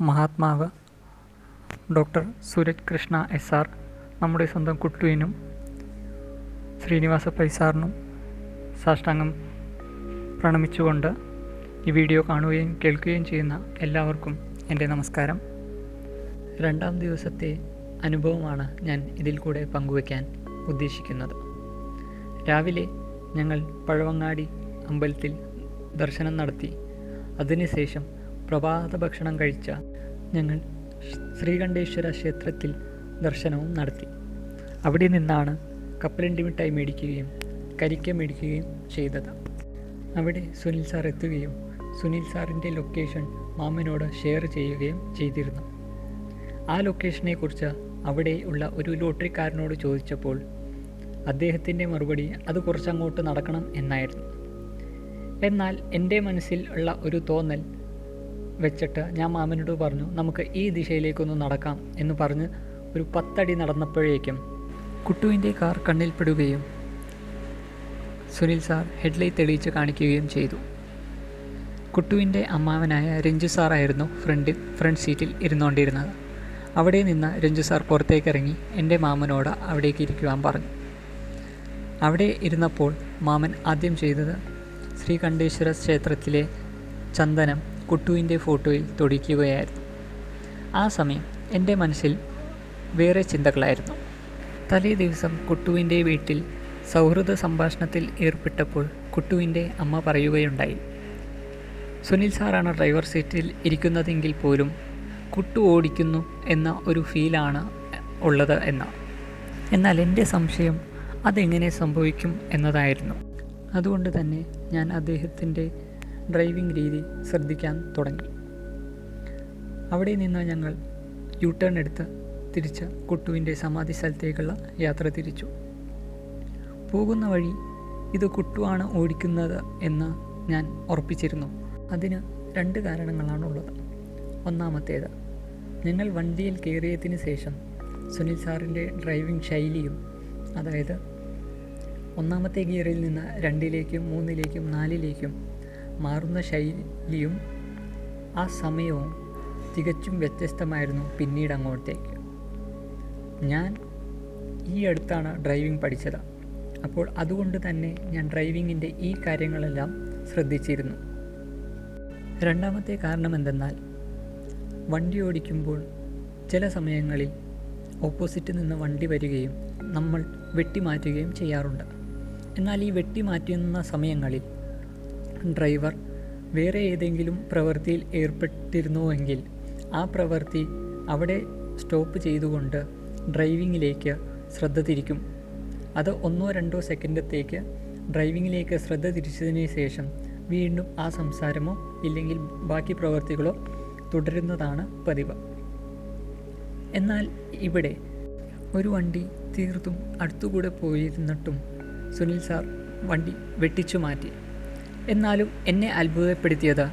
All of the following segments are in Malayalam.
മഹാത്മാവ് ഡോക്ടർ സൂരജ് കൃഷ്ണ SR നമ്മുടെ സ്വന്തം കുട്ടുവിനും ശ്രീനിവാസ പൈ സാറിനും സാഷ്ടാംഗം പ്രണമിച്ചുകൊണ്ട് ഈ വീഡിയോ കാണുകയും കേൾക്കുകയും ചെയ്യുന്ന എല്ലാവർക്കും എൻ്റെ നമസ്കാരം. 2-ാം ദിവസത്തെ അനുഭവമാണ് ഞാൻ ഇതിൽ കൂടെ പങ്കുവയ്ക്കാൻ ഉദ്ദേശിക്കുന്നത്. രാവിലെ ഞങ്ങൾ പഴവങ്ങാടി അമ്പലത്തിൽ ദർശനം നടത്തി. അതിനുശേഷം പ്രഭാത ഭക്ഷണം കഴിച്ച ഞങ്ങൾ ശ്രീകണ്ഠേശ്വര ക്ഷേത്രത്തിൽ ദർശനവും നടത്തി. അവിടെ നിന്നാണ് കപ്പലണ്ടി മിഠായി മേടിക്കുകയും കരിക്ക മേടിക്കുകയും ചെയ്തത്. അവിടെ സുനിൽ സാർ എത്തുകയും സുനിൽ സാറിൻ്റെ ലൊക്കേഷൻ മാമനോട് ഷെയർ ചെയ്യുകയും ചെയ്തിരുന്നു. ആ ലൊക്കേഷനെക്കുറിച്ച് അവിടെ ഉള്ള ഒരു ലോട്ടറിക്കാരനോട് ചോദിച്ചപ്പോൾ അദ്ദേഹത്തിൻ്റെ മറുപടി അത് കുറച്ചങ്ങോട്ട് നടക്കണം എന്നായിരുന്നു. എന്നാൽ എൻ്റെ മനസ്സിൽ ഉള്ള ഒരു തോന്നൽ വെച്ചിട്ട് ഞാൻ മാമനോട് പറഞ്ഞു, നമുക്ക് ഈ ദിശയിലേക്കൊന്ന് നടക്കാം എന്ന് പറഞ്ഞ് ഒരു 10 അടി നടന്നപ്പോഴേക്കും കുട്ടുവിൻ്റെ കാർ കണ്ണിൽപ്പെടുകയും സുനിൽ സാർ ഹെഡ്ലൈറ്റ് തെളിയിച്ച് കാണിക്കുകയും ചെയ്തു. കുട്ടുവിൻ്റെ അമ്മാവനായ രഞ്ജു സാറായിരുന്നു ഫ്രണ്ട് സീറ്റിൽ ഇരുന്നുകൊണ്ടിരുന്നത്. അവിടെ നിന്ന് രഞ്ജു സാർ പുറത്തേക്കിറങ്ങി എൻ്റെ മാമനോട് അവിടേക്ക് ഇരിക്കുവാൻ പറഞ്ഞു. അവിടെ ഇരുന്നപ്പോൾ മാമൻ ആദ്യം ചെയ്തത് ശ്രീകണ്ഠേശ്വര ക്ഷേത്രത്തിലെ ചന്ദനം കുട്ടുവിൻ്റെ ഫോട്ടോയിൽ തൊടിക്കുകയായിരുന്നു. ആ സമയം എൻ്റെ മനസ്സിൽ വേറെ ചിന്തകളായിരുന്നു. തലേ ദിവസം കുട്ടുവിൻ്റെ വീട്ടിൽ സൗഹൃദ സംഭാഷണത്തിൽ ഏർപ്പെട്ടപ്പോൾ കുട്ടുവിൻ്റെ അമ്മ പറയുകയുണ്ടായി, സുനിൽ സാറാണ് ഡ്രൈവർ സീറ്റിൽ ഇരിക്കുന്നതെങ്കിൽ പോലും കുട്ടു ഓടിക്കുന്നു എന്ന ഒരു ഫീലാണ് ഉള്ളത് എന്ന്. എന്നാൽ എൻ്റെ സംശയം അതെങ്ങനെ സംഭവിക്കും എന്നതായിരുന്നു. അതുകൊണ്ട് തന്നെ ഞാൻ അദ്ദേഹത്തിൻ്റെ ഡ്രൈവിംഗ് രീതി ശ്രദ്ധിക്കാൻ തുടങ്ങി. അവിടെ നിന്ന് ഞങ്ങൾ U-ടേൺ എടുത്ത് തിരിച്ച് കുട്ടുവിൻ്റെ സമാധി സ്ഥലത്തേക്കുള്ള യാത്ര തിരിച്ചു. പോകുന്ന വഴി ഇത് കുട്ടുവാണ് ഓടിക്കുന്നത് എന്ന് ഞാൻ ഉറപ്പിച്ചിരുന്നു. അതിന് 2 കാരണങ്ങളാണുള്ളത്. ഒന്നാമത്തേത്, ഞങ്ങൾ വണ്ടിയിൽ കയറിയതിന് ശേഷം സുനിൽ സാറിൻ്റെ ഡ്രൈവിംഗ് ശൈലിയും, അതായത് 1-ാമത്തെ ഗിയറിൽ നിന്ന് 2-ലേക്കും 3-ലേക്കും 4-ലേക്കും മാറുന്ന ശൈലിയും ആ സമയവും തികച്ചും വ്യത്യസ്തമായിരുന്നു. പിന്നീട് അങ്ങോട്ടേക്ക് ഞാൻ ഈ അടുത്താണ് ഡ്രൈവിംഗ് പഠിച്ചത്. അപ്പോൾ അതുകൊണ്ട് തന്നെ ഞാൻ ഡ്രൈവിങ്ങിൻ്റെ ഈ കാര്യങ്ങളെല്ലാം ശ്രദ്ധിച്ചിരുന്നു. 2-ാമത്തെ കാരണം എന്തെന്നാൽ, വണ്ടി ഓടിക്കുമ്പോൾ ചില സമയങ്ങളിൽ ഓപ്പോസിറ്റ് നിന്ന് വണ്ടി വരികയും നമ്മൾ വെട്ടിമാറ്റുകയും ചെയ്യാറുണ്ട്. എന്നാൽ ഈ വെട്ടിമാറ്റുന്ന സമയങ്ങളിൽ ഡ്രൈവർ വേറെ ഏതെങ്കിലും പ്രവൃത്തിയിൽ ഏർപ്പെട്ടിരുന്നുവെങ്കിൽ ആ പ്രവൃത്തി അവിടെ സ്റ്റോപ്പ് ചെയ്തുകൊണ്ട് ഡ്രൈവിങ്ങിലേക്ക് ശ്രദ്ധ തിരിക്കും. അത് 1-2 സെക്കൻഡത്തേക്ക് ഡ്രൈവിങ്ങിലേക്ക് ശ്രദ്ധ തിരിച്ചതിന് ശേഷം വീണ്ടും ആ സംസാരമോ ഇല്ലെങ്കിൽ ബാക്കി പ്രവൃത്തികളോ തുടരുന്നതാണ് പതിവ്. എന്നാൽ ഇവിടെ ഒരു വണ്ടി തീർത്തും അടുത്തുകൂടെ പോയിരുന്നിട്ടും സുനിൽ സാർ വണ്ടി വെട്ടിച്ചു മാറ്റി. എന്നാലും എന്നെ അത്ഭുതപ്പെടുത്തിയത്,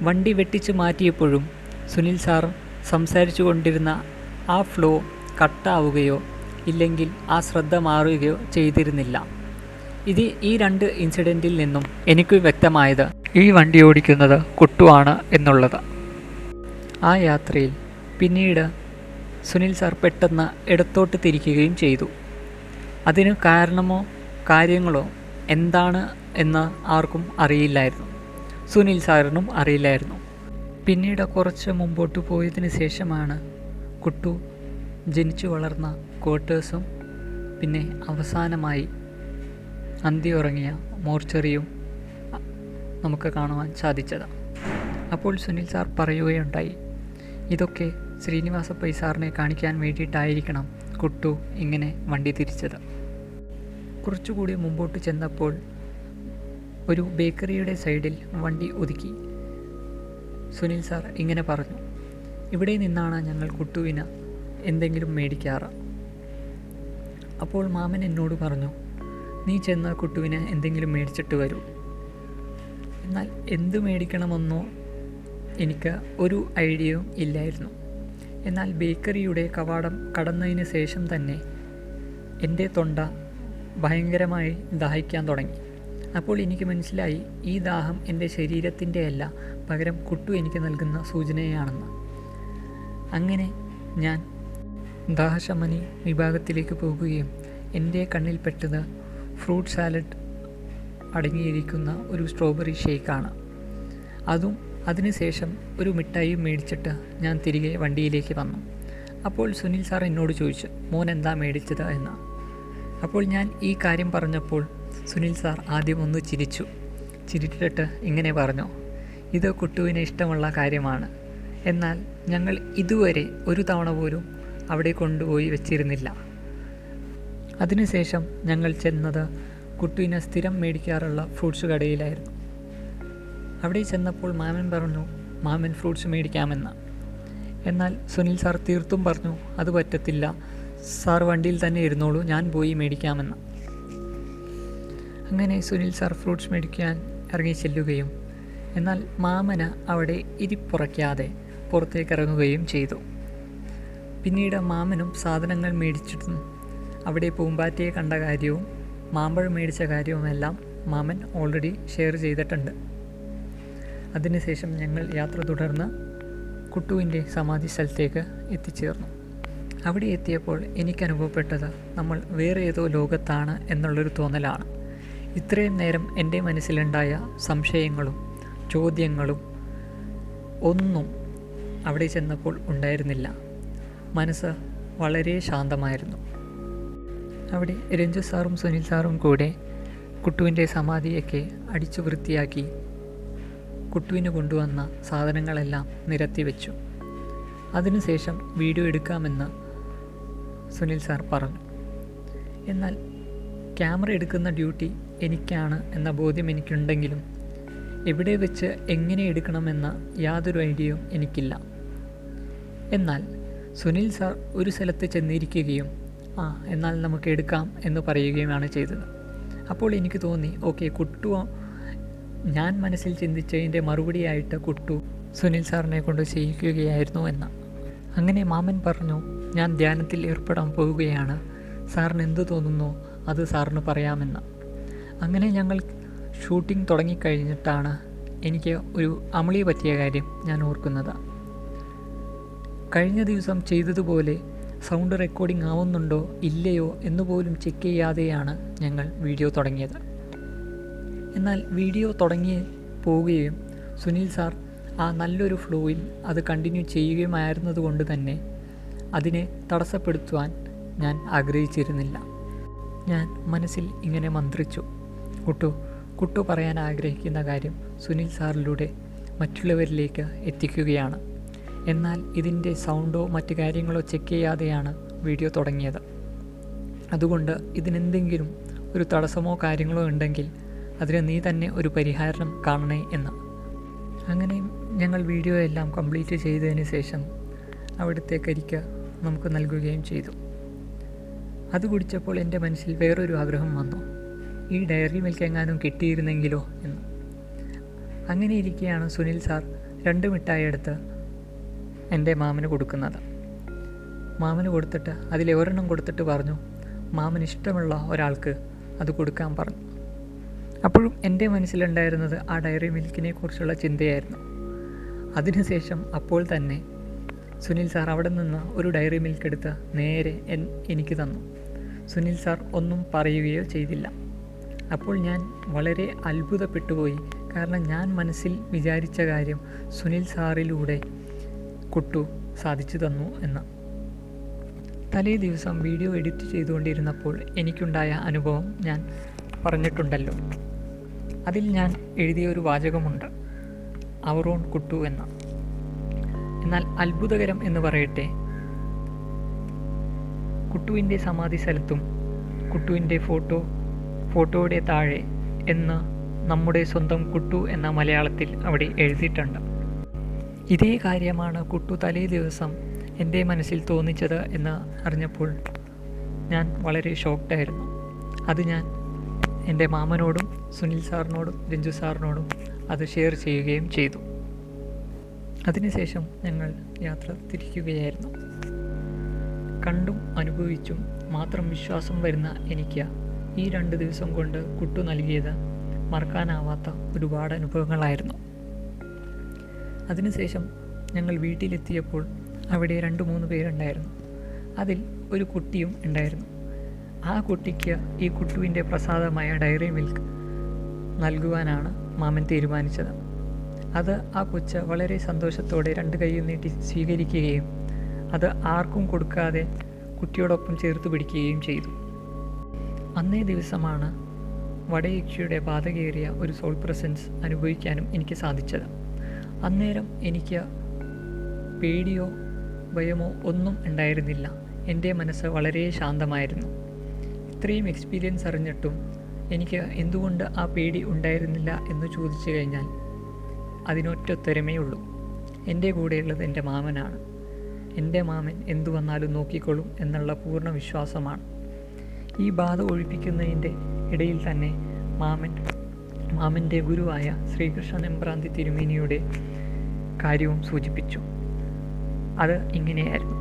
വണ്ടി വെട്ടിച്ചു മാറ്റിയപ്പോഴും സുനിൽ സാർ സംസാരിച്ചു കൊണ്ടിരുന്ന ആ ഫ്ലോ കട്ടാവുകയോ ഇല്ലെങ്കിൽ ആ ശ്രദ്ധ മാറുകയോ ചെയ്തിരുന്നില്ല. ഈ 2 ഇൻസിഡൻറ്റിൽ നിന്നും എനിക്ക് വ്യക്തമായത് ഈ വണ്ടി ഓടിക്കുന്നത് കുട്ടുവാണ് എന്നുള്ളത്. ആ യാത്രയിൽ പിന്നീട് സുനിൽ സാർ പെട്ടെന്ന് ഇടത്തോട്ട് തിരിക്കുകയും ചെയ്തു. അതിന് കാരണമോ കാര്യങ്ങളോ എന്താണ് എന്ന് ആർക്കും അറിയില്ലായിരുന്നു. സുനിൽ സാറിനും അറിയില്ലായിരുന്നു. പിന്നീട് കുറച്ച് മുമ്പോട്ട് പോയതിന് ശേഷമാണ് കുട്ടു ജനിച്ചു വളർന്ന ക്വാർട്ടേഴ്സും പിന്നെ അവസാനമായി അന്തിയുറങ്ങിയ മോർച്ചറിയും നമുക്ക് കാണുവാൻ സാധിച്ചത്. അപ്പോൾ സുനിൽ സാർ പറയുകയുണ്ടായി, ഇതൊക്കെ ശ്രീനിവാസ പൈ സാറിനെ കാണിക്കാൻ വേണ്ടിയിട്ടായിരിക്കണം കുട്ടു ഇങ്ങനെ വണ്ടി തിരിച്ചത്. കുറച്ചുകൂടി മുമ്പോട്ട് ചെന്നപ്പോൾ ഒരു ബേക്കറിയുടെ സൈഡിൽ വണ്ടി ഒതുക്കി സുനിൽ സാർ ഇങ്ങനെ പറഞ്ഞു, ഇവിടെ നിന്നാണ് ഞങ്ങൾ കുട്ടുവിന് എന്തെങ്കിലും മേടിക്കാറ്. അപ്പോൾ മാമൻ എന്നോട് പറഞ്ഞു, നീ ചെന്ന് കുട്ടുവിന് എന്തെങ്കിലും മേടിച്ചിട്ട് വരൂ. എന്നാൽ എന്ത് മേടിക്കണമെന്നോ എനിക്ക് ഒരു ഐഡിയയും ഇല്ലായിരുന്നു. എന്നാൽ ബേക്കറിയുടെ കവാടം കടന്നതിന് ശേഷം തന്നെ എൻ്റെ തൊണ്ട ഭയങ്കരമായി ദാഹിക്കാൻ തുടങ്ങി. അപ്പോൾ എനിക്ക് മനസ്സിലായി, ഈ ദാഹം എൻ്റെ ശരീരത്തിൻ്റെ അല്ല, പകരം കുട്ടു എനിക്ക് നൽകുന്ന സൂചനയാണെന്ന്. അങ്ങനെ ഞാൻ ദാഹശമനി വിഭാഗത്തിലേക്ക് പോകുകയും എൻ്റെ കണ്ണിൽപ്പെട്ടത് ഫ്രൂട്ട് സാലഡ് അടങ്ങിയിരിക്കുന്ന ഒരു സ്ട്രോബെറി ഷേക്കാണ്. അതിനുശേഷം ഒരു മിഠായിയും മേടിച്ചിട്ട് ഞാൻ തിരികെ വണ്ടിയിലേക്ക് വന്നു. അപ്പോൾ സുനിൽ സാർ എന്നോട് ചോദിച്ചു, മോൻ എന്താ മേടിച്ചത് എന്ന്. അപ്പോൾ ഞാൻ ഈ കാര്യം പറഞ്ഞപ്പോൾ സുനിൽ സാർ ആദ്യം ഒന്ന് ചിരിച്ചിട്ട് ഇങ്ങനെ പറഞ്ഞു, ഇത് കുട്ടുവിന് ഇഷ്ടമുള്ള കാര്യമാണ്. എന്നാൽ ഞങ്ങൾ ഇതുവരെ ഒരു തവണ പോലും അവിടെ കൊണ്ടുപോയി വെച്ചിരുന്നില്ല. അതിനുശേഷം ഞങ്ങൾ ചെന്നത് കുട്ടുവിന് സ്ഥിരം മേടിക്കാറുള്ള ഫ്രൂട്ട്സ് കടയിലായിരുന്നു. അവിടെ ചെന്നപ്പോൾ മാമൻ പറഞ്ഞു മാമൻ ഫ്രൂട്ട്സ് മേടിക്കാമെന്ന്. എന്നാൽ സുനിൽ സാർ തീർത്തും പറഞ്ഞു, അത് പറ്റത്തില്ല, സാർ വണ്ടിയിൽ തന്നെ ഇരുന്നോളൂ, ഞാൻ പോയി മേടിക്കാമെന്ന്. അങ്ങനെ സുനിൽ സാർ ഫ്രൂട്ട്സ് മേടിക്കാൻ ഇറങ്ങി ചെല്ലുകയും എന്നാൽ മാമന് അവിടെ ഇരിപ്പുറയ്ക്കാതെ പുറത്തേക്ക് ഇറങ്ങുകയും ചെയ്തു. പിന്നീട് മാമനും സാധനങ്ങൾ മേടിച്ചിട്ടും അവിടെ പൂമ്പാറ്റയെ കണ്ട കാര്യവും മാമ്പഴം മേടിച്ച കാര്യവുമെല്ലാം മാമൻ ഓൾറെഡി ഷെയർ ചെയ്തിട്ടുണ്ട്. അതിനുശേഷം ഞങ്ങൾ യാത്ര തുടർന്ന് കുട്ടുവിൻ്റെ സമാധി സ്ഥലത്തേക്ക് എത്തിച്ചേർന്നു. അവിടെ എത്തിയപ്പോൾ എനിക്കനുഭവപ്പെട്ടത് നമ്മൾ വേറെ ഏതോ ലോകത്താണ് എന്നുള്ളൊരു തോന്നലാണ്. ഇത്രയും നേരം എൻ്റെ മനസ്സിലുണ്ടായ സംശയങ്ങളും ചോദ്യങ്ങളും ഒന്നും അവിടെ ചെന്നപ്പോൾ ഉണ്ടായിരുന്നില്ല. മനസ്സ് വളരെ ശാന്തമായിരുന്നു. അവിടെ രഞ്ജു സാറും സുനിൽ സാറും കൂടെ കുട്ടുവിൻ്റെ സമാധിയൊക്കെ അടിച്ചു വൃത്തിയാക്കി കുട്ടുവിന് കൊണ്ടുവന്ന സാധനങ്ങളെല്ലാം നിരത്തി വെച്ചു. അതിനുശേഷം വീഡിയോ എടുക്കാമെന്ന് സുനിൽ സാർ പറഞ്ഞു. എന്നാൽ ക്യാമറ എടുക്കുന്ന ഡ്യൂട്ടി എനിക്കാണ് എന്ന ബോധ്യം എനിക്കുണ്ടെങ്കിലും എവിടെ വെച്ച് എങ്ങനെ എടുക്കണമെന്ന യാതൊരു ഐഡിയയും എനിക്കില്ല. എന്നാൽ സുനിൽ സാർ ഒരു സ്ഥലത്ത് ചെന്നിരിക്കുകയും എന്നാൽ നമുക്ക് എടുക്കാം എന്ന് പറയുകയുമാണ് ചെയ്തത്. അപ്പോൾ എനിക്ക് തോന്നി, ഓക്കെ, കുട്ടു ഞാൻ മനസ്സിൽ ചിന്തിച്ചതിൻ്റെ മറുപടിയായിട്ട് കുട്ടു സുനിൽ സാറിനെ കൊണ്ട് ചെയ്യിക്കുകയായിരുന്നു എന്ന്. അങ്ങനെ മാമൻ പറഞ്ഞു, ഞാൻ ധ്യാനത്തിൽ ഏർപ്പെടാൻ പോവുകയാണ്, സാറിന് എന്ത് തോന്നുന്നോ അത് സാറിന് പറയാമെന്ന്. അങ്ങനെ ഞങ്ങൾ ഷൂട്ടിംഗ് തുടങ്ങിക്കഴിഞ്ഞിട്ടാണ് എനിക്ക് ഒരു അമളി പറ്റിയ കാര്യം ഞാൻ ഓർക്കുന്നത്. കഴിഞ്ഞ ദിവസം ചെയ്തതുപോലെ സൗണ്ട് റെക്കോർഡിംഗ് ആവുന്നുണ്ടോ ഇല്ലയോ എന്നുപോലും ചെക്ക് ചെയ്യാതെയാണ് ഞങ്ങൾ വീഡിയോ തുടങ്ങിയത്. എന്നാൽ വീഡിയോ തുടങ്ങി പോവുകയും സുനിൽ സാർ ആ നല്ലൊരു ഫ്ലോയിൽ അത് കണ്ടിന്യൂ ചെയ്യുകയുമായിരുന്നത് കൊണ്ട് തന്നെ അതിനെ തടസ്സപ്പെടുത്തുവാൻ ഞാൻ ആഗ്രഹിച്ചിരുന്നില്ല. ഞാൻ മനസ്സിൽ ഇങ്ങനെ മന്ത്രിച്ചു, കുട്ടു പറയാൻ ആഗ്രഹിക്കുന്ന കാര്യം സുനിൽ സാറിലൂടെ മറ്റുള്ളവരിലേക്ക് എത്തിക്കുകയാണ്. എന്നാൽ ഇതിൻ്റെ സൗണ്ടോ മറ്റു കാര്യങ്ങളോ ചെക്ക് ചെയ്യാതെയാണ് വീഡിയോ തുടങ്ങിയത്. അതുകൊണ്ട് ഇതിനെന്തെങ്കിലും ഒരു തടസ്സമോ കാര്യങ്ങളോ ഉണ്ടെങ്കിൽ അതിന് നീ തന്നെ ഒരു പരിഹാരം കാണണേ എന്ന്. അങ്ങനെ ഞങ്ങൾ വീഡിയോ എല്ലാം കംപ്ലീറ്റ് ചെയ്തതിന് ശേഷം അവിടുത്തെ കരിക്ക് നമുക്ക് നൽകുകയും ചെയ്തു. അത് കുടിച്ചപ്പോൾ എൻ്റെ മനസ്സിൽ വേറൊരു ആഗ്രഹം വന്നു, ഈ ഡയറി മിൽക്ക് എങ്ങാനും കിട്ടിയിരുന്നെങ്കിലോ എന്ന്. അങ്ങനെ ഇരിക്കെയാണ് സുനിൽ സാർ 2 മിഠായി എടുത്ത് എൻ്റെ മാമന് കൊടുക്കുന്നത്. മാമന് കൊടുത്തിട്ട് അതിൽ ഒരെണ്ണം കൊടുത്തിട്ട് പറഞ്ഞു, മാമന് ഇഷ്ടമുള്ള ഒരാൾക്ക് അത് കൊടുക്കാൻ പറഞ്ഞു. അപ്പോഴും എൻ്റെ മനസ്സിലുണ്ടായിരുന്നത് ആ ഡയറി മിൽക്കിനെ കുറിച്ചുള്ള ചിന്തയായിരുന്നു. അതിനുശേഷം അപ്പോൾ തന്നെ സുനിൽ സാർ അവിടെ നിന്ന് ഒരു ഡയറി മിൽക്ക് എടുത്ത് നേരെ എനിക്ക് തന്നു. സുനിൽ സാർ ഒന്നും പറയുകയോ ചെയ്തില്ല. അപ്പോൾ ഞാൻ വളരെ അത്ഭുതപ്പെട്ടുപോയി. കാരണം ഞാൻ മനസ്സിൽ വിചാരിച്ച കാര്യം സുനിൽ സാറിലൂടെ കുട്ടു സാധിച്ചു തന്നു എന്ന്. തലേ ദിവസം വീഡിയോ എഡിറ്റ് ചെയ്തുകൊണ്ടിരുന്നപ്പോൾ എനിക്കുണ്ടായ അനുഭവം ഞാൻ പറഞ്ഞിട്ടുണ്ടല്ലോ. അതിൽ ഞാൻ എഴുതിയ ഒരു വാചകമുണ്ട്, അവർ ഓൺ കുട്ടു എന്ന്. എന്നാൽ അത്ഭുതകരം എന്ന് പറയട്ടെ, കുട്ടുവിൻ്റെ സമാധി സ്ഥലത്തും കുട്ടുവിൻ്റെ ഫോട്ടോയുടെ താഴെ എന്ന് നമ്മുടെ സ്വന്തം കുട്ടു എന്ന മലയാളത്തിൽ അവിടെ എഴുതിയിട്ടുണ്ട്. ഇതേ കാര്യമാണ് കുട്ടു തലേ ദിവസം എൻ്റെ മനസ്സിൽ തോന്നിച്ചത് എന്ന് അറിഞ്ഞപ്പോൾ ഞാൻ വളരെ ഷോക്ക്ഡായിരുന്നു. അത് ഞാൻ എൻ്റെ മാമനോടും സുനിൽ സാറിനോടും രഞ്ജു സാറിനോടും അത് ഷെയർ ചെയ്യുകയും ചെയ്തു. അതിനുശേഷം ഞങ്ങൾ യാത്ര തിരിക്കുകയായിരുന്നു. കണ്ടും അനുഭവിച്ചും മാത്രം വിശ്വാസം വരുന്ന എനിക്ക് ഈ 2 ദിവസം കൊണ്ട് കുട്ടു നൽകിയത് മറക്കാനാവാത്ത ഒരുപാട് അനുഭവങ്ങളായിരുന്നു. അതിനുശേഷം ഞങ്ങൾ വീട്ടിലെത്തിയപ്പോൾ അവിടെ 2-3 പേരുണ്ടായിരുന്നു. അതിൽ ഒരു കുട്ടിയും ഉണ്ടായിരുന്നു. ആ കുട്ടിക്ക് ഈ കുട്ടുവിൻ്റെ പ്രസാദമായ ഡയറി മിൽക്ക് നൽകുവാനാണ് മാമൻ തീരുമാനിച്ചത്. അത് ആ കൊച്ച് വളരെ സന്തോഷത്തോടെ 2 കൈയും നീട്ടി സ്വീകരിക്കുകയും അത് ആർക്കും കൊടുക്കാതെ കുട്ടിയോടൊപ്പം ചേർത്ത് പിടിക്കുകയും ചെയ്തു. അന്നേ ദിവസമാണ് വടയക്ഷിയുടെ ബാധകേറിയ ഒരു സോൾ പ്രസൻസ് അനുഭവിക്കാനും എനിക്ക് സാധിച്ചത്. അന്നേരം എനിക്ക് പേടിയോ ഭയമോ ഒന്നും ഉണ്ടായിരുന്നില്ല. എൻ്റെ മനസ്സ് വളരെ ശാന്തമായിരുന്നു. ഇത്രയും എക്സ്പീരിയൻസ് അറിഞ്ഞിട്ടും എനിക്ക് എന്തുകൊണ്ട് ആ പേടി ഉണ്ടായിരുന്നില്ല എന്ന് ചോദിച്ചു കഴിഞ്ഞാൽ അതിനൊറ്റ ഉത്തരമേ ഉള്ളൂ. എൻ്റെ കൂടെയുള്ളത് എൻ്റെ മാമനാണ്. എൻ്റെ മാമൻ എന്തു വന്നാലും നോക്കിക്കൊള്ളും എന്നുള്ള പൂർണ്ണ വിശ്വാസമാണ്. ഈ ബാധ ഒഴിപ്പിക്കുന്നതിൻ്റെ ഇടയിൽ തന്നെ മാമൻ്റെ ഗുരുവായ ശ്രീകൃഷ്ണൻ എമ്പ്രാന്തി തിരുമേനിയുടെ കാര്യവും സൂചിപ്പിച്ചു. അത് ഇങ്ങനെയായിരുന്നു: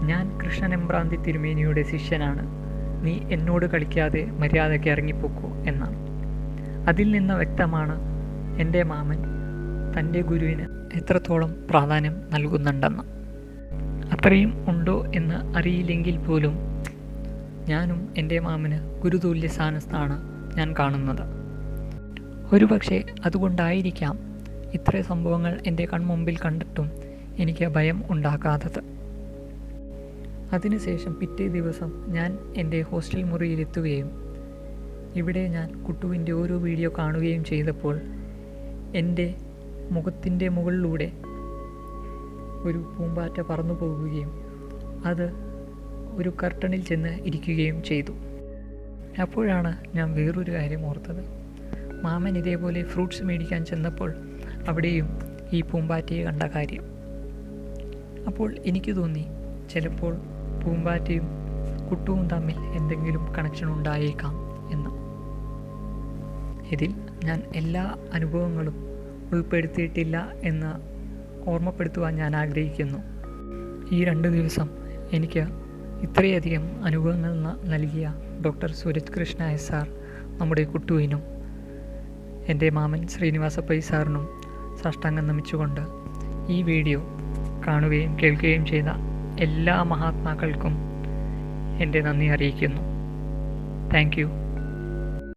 ഞാൻ കൃഷ്ണൻ എമ്പ്രാന്തി തിരുമേനിയുടെ ശിഷ്യനാണ്. നീ എന്നോട് കളിക്കാതെ മര്യാദയ്ക്ക് ഇറങ്ങിപ്പോക്കൂ എന്നാണ്. അതിൽ നിന്ന് വ്യക്തമാണ് എൻ്റെ മാമൻ തൻ്റെ ഗുരുവിന് എത്രത്തോളം പ്രാധാന്യം നൽകുന്നുണ്ടെന്ന്. അത്രയും ഉണ്ടോ എന്ന് അറിയില്ലെങ്കിൽ പോലും ഞാനും എൻ്റെ മാമന് ഗുരുതുല്യ സ്ഥാനത്താണ് ഞാൻ കാണുന്നത്. ഒരുപക്ഷെ അതുകൊണ്ടായിരിക്കാം ഇത്ര സംഭവങ്ങൾ എൻ്റെ കൺമുമ്പിൽ കണ്ടിട്ടും എനിക്ക് ഭയം ഉണ്ടാക്കാത്തത്. അതിനുശേഷം പിറ്റേ ദിവസം ഞാൻ എൻ്റെ ഹോസ്റ്റൽ മുറിയിലെത്തുകയും ഇവിടെ ഞാൻ കുട്ടുവിൻ്റെ ഓരോ വീഡിയോ കാണുകയും ചെയ്തപ്പോൾ എൻ്റെ മുഖത്തിൻ്റെ മുകളിലൂടെ ഒരു പൂമ്പാറ്റ പറന്നു പോകുകയും അത് ഒരു കർട്ടണിൽ ചെന്ന് ഇരിക്കുകയും ചെയ്തു. അപ്പോഴാണ് ഞാൻ വേറൊരു കാര്യം ഓർത്തത്. മാമൻ ഇതേപോലെ ഫ്രൂട്ട്സ് മേടിക്കാൻ ചെന്നപ്പോൾ അവിടെയും ഈ പൂമ്പാറ്റയെ കണ്ട കാര്യം. അപ്പോൾ എനിക്ക് തോന്നി ചിലപ്പോൾ പൂമ്പാറ്റയും കുട്ടുവും തമ്മിൽ എന്തെങ്കിലും കണക്ഷൻ ഉണ്ടായേക്കാം എന്ന്. ഇതിൽ ഞാൻ എല്ലാ അനുഭവങ്ങളും ഉൾപ്പെടുത്തിയിട്ടില്ല എന്ന് ഓർമ്മപ്പെടുത്തുവാൻ ഞാൻ ആഗ്രഹിക്കുന്നു. ഈ 2 ദിവസം എനിക്ക് ഇത്രയധികം അനുഭവങ്ങൾ നൽകിയ ഡോക്ടർ സൂരജ് കൃഷ്ണ SR നമ്മുടെ കുട്ടുവിനും എൻ്റെ മാമൻ ശ്രീനിവാസ പൈ സാറിനും സാഷ്ടാംഗം നമിച്ചുകൊണ്ട് ഈ വീഡിയോ കാണുകയും കേൾക്കുകയും ചെയ്ത എല്ലാ മഹാത്മാക്കൾക്കും എൻ്റെ നന്ദി അറിയിക്കുന്നു. Thank you.